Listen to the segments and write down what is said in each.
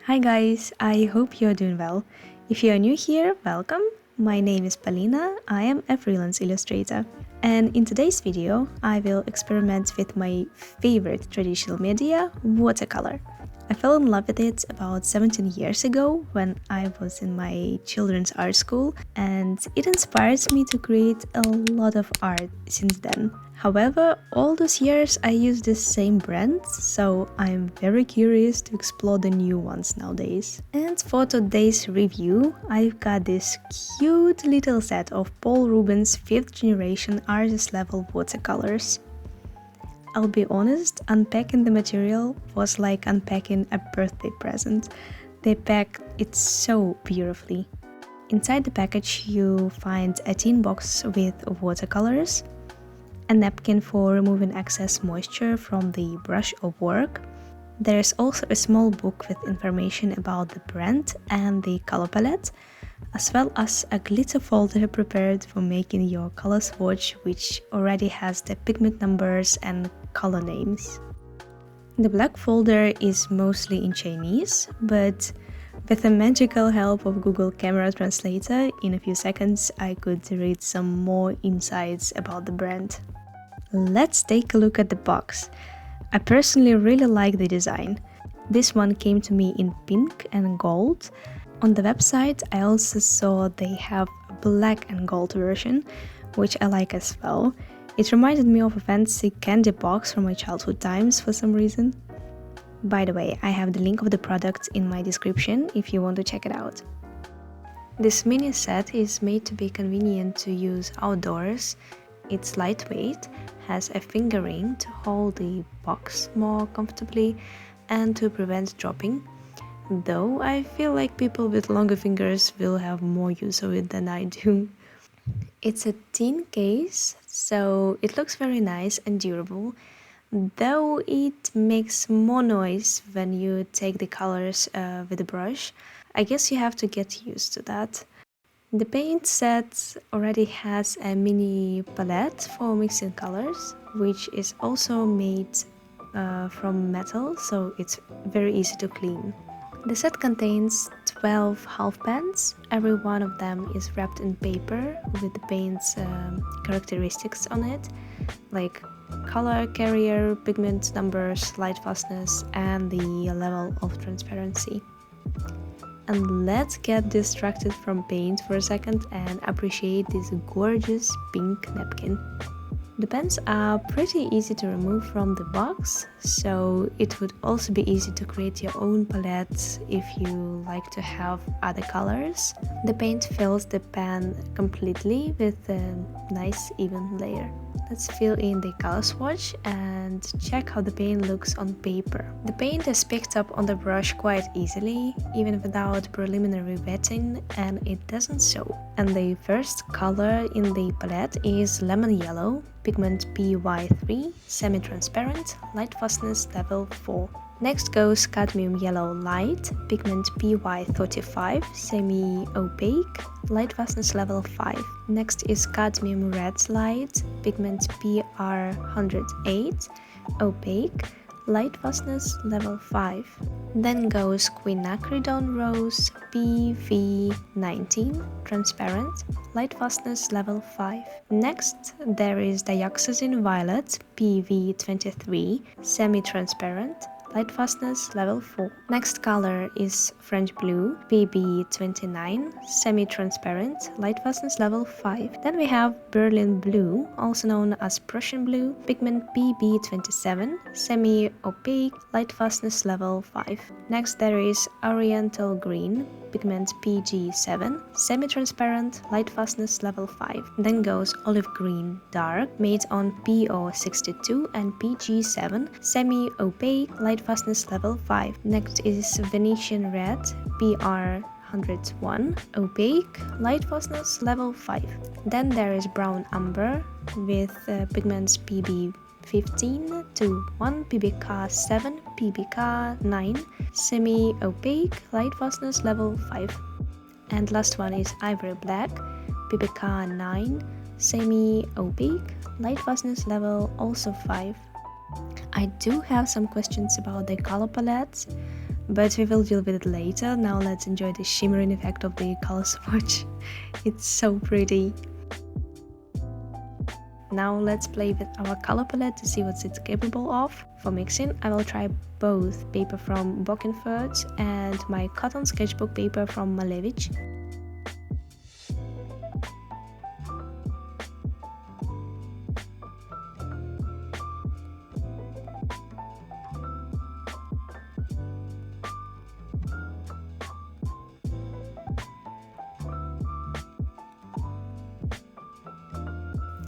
Hi guys, I hope you're doing well. If you are new here, welcome. My name is Polina, I am a freelance illustrator. And in today's video, I will experiment with my favorite traditional media, watercolor. I fell in love with it about 17 years ago when I was in my children's art school, and it inspires me to create a lot of art since then. However, all those years I use the same brand, so I'm very curious to explore the new ones nowadays. And for today's review, I've got this cute little set of Paul Rubens 5th generation artist level watercolors. I'll be honest, unpacking the material was like unpacking a birthday present. They packed it so beautifully. Inside the package you find a tin box with watercolors, a napkin for removing excess moisture from the brush or work. There's also a small book with information about the brand and the color palette, as well as a glitter folder prepared for making your color swatch, which already has the pigment numbers and color names. The black folder is mostly in Chinese, but with the magical help of Google Camera Translator, in a few seconds I could read some more insights about the brand. Let's take a look at the box. I personally really like the design. This one came to me in pink and gold. On the website I also saw they have a black and gold version, which I like as well. It reminded me of a fancy candy box from my childhood times for some reason. By the way, I have the link of the product in my description if you want to check it out. This mini set is made to be convenient to use outdoors. It's lightweight, has a finger ring to hold the box more comfortably and to prevent dropping, though I feel like people with longer fingers will have more use of it than I do. It's a tin case, so it looks very nice and durable, though it makes more noise when you take the colors with the brush. I guess you have to get used to that. The paint set already has a mini palette for mixing colors, which is also made from metal, so it's very easy to clean. The set contains 12 half pans. Every one of them is wrapped in paper with the paint's characteristics on it, like color carrier, pigment numbers, light fastness, and the level of transparency. And let's get distracted from paint for a second and appreciate this gorgeous pink napkin. The pens are pretty easy to remove from the box, so it would also be easy to create your own palette if you like to have other colors. The paint fills the pan completely with a nice even layer. Let's fill in the color swatch and check how the paint looks on paper. The paint is picked up on the brush quite easily, even without preliminary wetting, and it doesn't show. And the first color in the palette is lemon yellow, pigment PY3, semi-transparent, light fastness level 4. Next goes cadmium yellow light, pigment PY35, semi-opaque, light fastness level 5. Next is cadmium red light, pigment PR108, opaque, light fastness level 5. Then goes quinacridone rose PV19, transparent, light fastness level 5. Next there is dioxazine violet PV23, semi-transparent, light fastness level 4. Next color is French blue PB29, semi-transparent, light fastness level 5. Then we have Berlin blue, also known as Prussian blue, pigment PB27, semi-opaque, light fastness level 5. Next there is Oriental green, pigment PG7, semi-transparent, light fastness level 5. Then goes olive green dark, made on PO62 and PG7, semi-opaque, light fastness level 5. Next is Venetian red PR101, opaque, light fastness level 5. Then there is brown umber with pigments PB15 to 1, PBK7, PBK9, semi-opaque, light fastness level 5. And last one is ivory black, PBK9, semi-opaque, light fuzziness level also 5. I do have some questions about the color palette, but we will deal with it later. Now let's enjoy the shimmering effect of the color swatch. It's so pretty. Now let's play with our color palette to see what it's capable of. For mixing, I will try both paper from Bockenfurt and my cotton sketchbook paper from Malevich.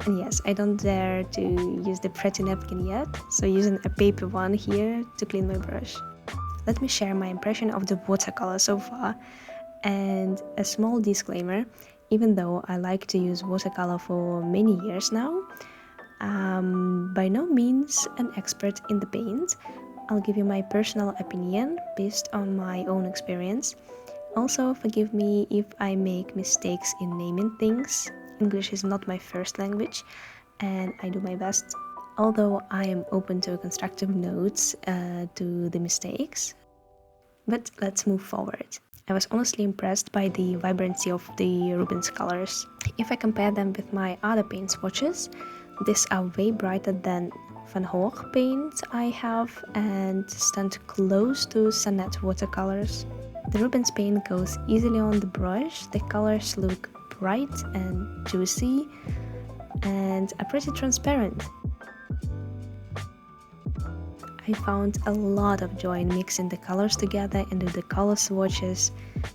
And yes, I don't dare to use the pretty napkin yet, so using a paper one here to clean my brush. Let me share my impression of the watercolor so far. And a small disclaimer, even though I like to use watercolor for many years now, by no means an expert in the paint. I'll give you my personal opinion based on my own experience. Also, forgive me if I make mistakes in naming things. English is not my first language, and I do my best. Although I am open to constructive notes to the mistakes. But let's move forward. I was honestly impressed by the vibrancy of the Rubens colors. If I compare them with my other paint swatches, these are way brighter than Van Gogh paint I have and stand close to Sonnet watercolors. The Rubens paint goes easily on the brush, the colors look bright and juicy and are pretty transparent. I found a lot of joy in mixing the colors together into the color swatches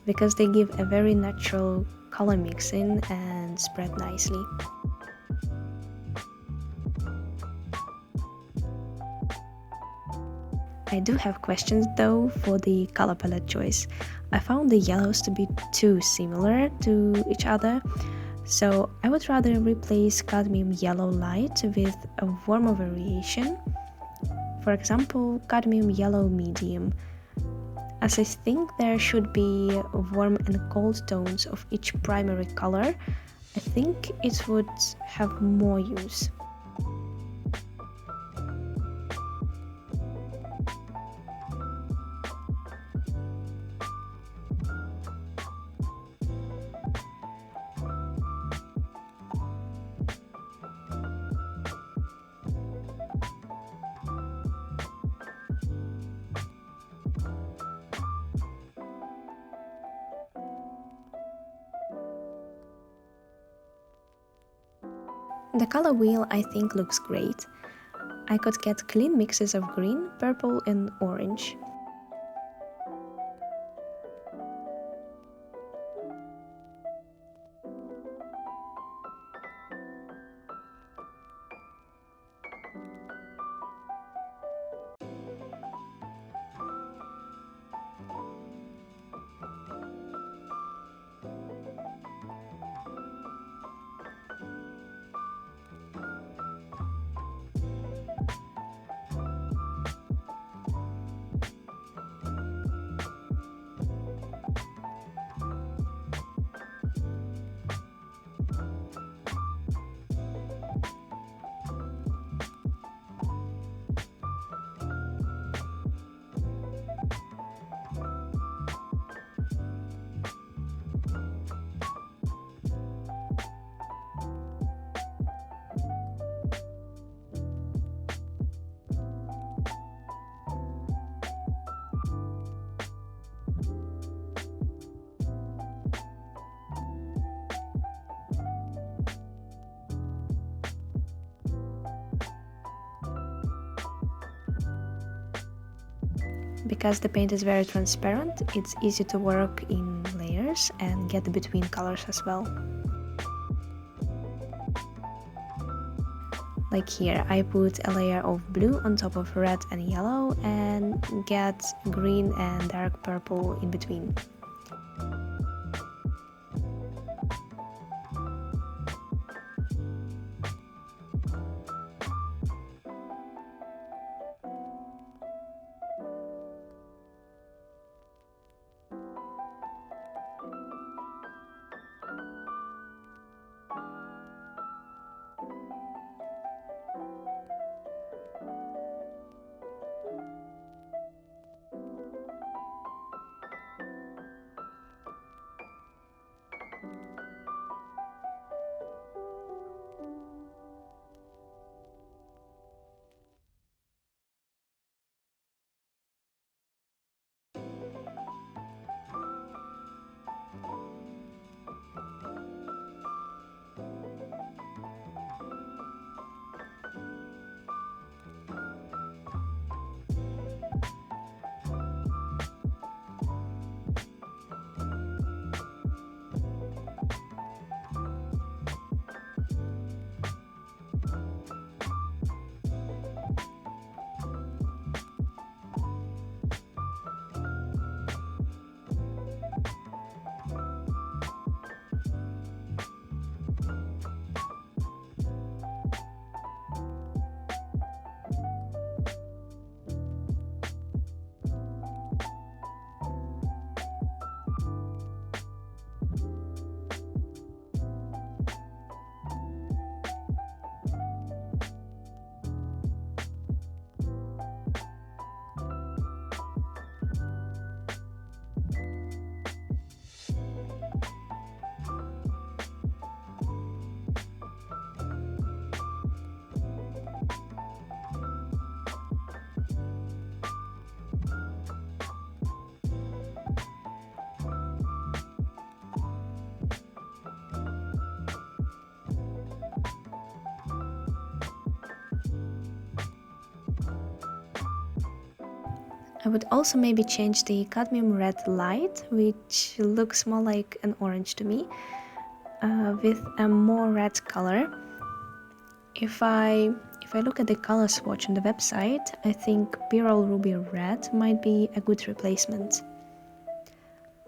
because they give a very natural color mixing and spread nicely. I do have questions though for the color palette choice. I found the yellows to be too similar to each other, so I would rather replace cadmium yellow light with a warmer variation. For example, cadmium yellow medium, as I think there should be warm and cold tones of each primary color. I think it would have more use. The color wheel I think looks great. I could get clean mixes of green, purple and orange. Because the paint is very transparent, it's easy to work in layers and get between colors as well. Like here, I put a layer of blue on top of red and yellow and get green and dark purple in between. I would also maybe change the cadmium red light, which looks more like an orange to me, with a more red color. If I look at the color swatch on the website, I think Pearl Ruby Red might be a good replacement.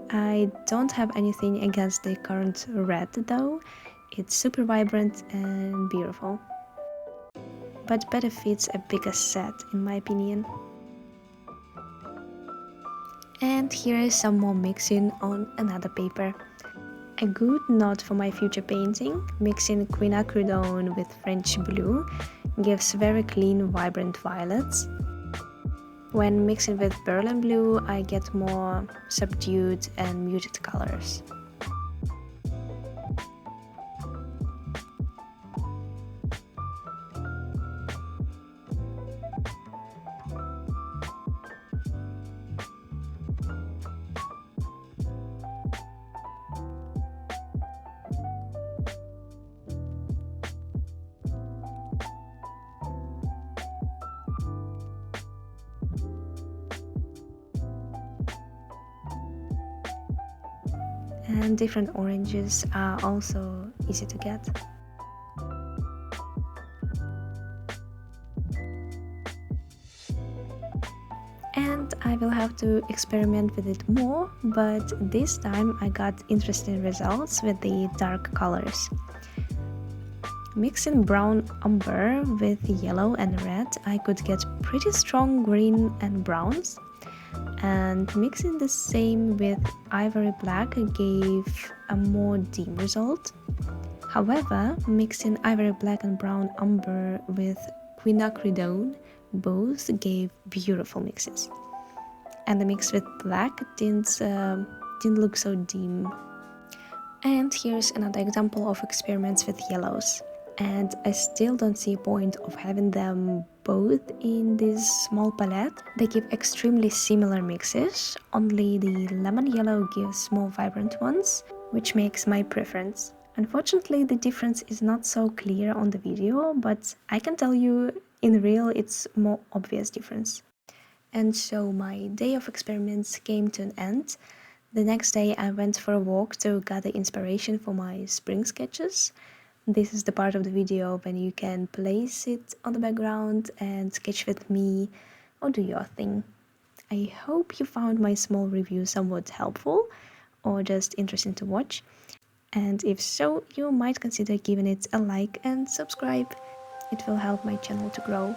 I don't have anything against the current red though, it's super vibrant and beautiful, but better fits a bigger set in my opinion. And here is some more mixing on another paper. A good note for my future painting, mixing quinacridone with French blue gives very clean, vibrant violets. When mixing with Berlin blue, I get more subdued and muted colors. And different oranges are also easy to get. And I will have to experiment with it more, but this time I got interesting results with the dark colors. Mixing brown umber with yellow and red, I could get pretty strong green and browns. And mixing the same with ivory black gave a more dim result. However, mixing ivory black and brown umber with quinacridone both gave beautiful mixes. And the mix with black didn't look so dim. And here's another example of experiments with yellows. And I still don't see a point of having them both in this small palette. They give extremely similar mixes, only the lemon yellow gives more vibrant ones, which makes my preference. Unfortunately, the difference is not so clear on the video, but I can tell you in real it's more obvious difference. And so my day of experiments came to an end. The next day I went for a walk to gather inspiration for my spring sketches. This is the part of the video when you can place it on the background and sketch with me or do your thing. I hope you found my small review somewhat helpful or just interesting to watch. And if so, you might consider giving it a like and subscribe. It will help my channel to grow.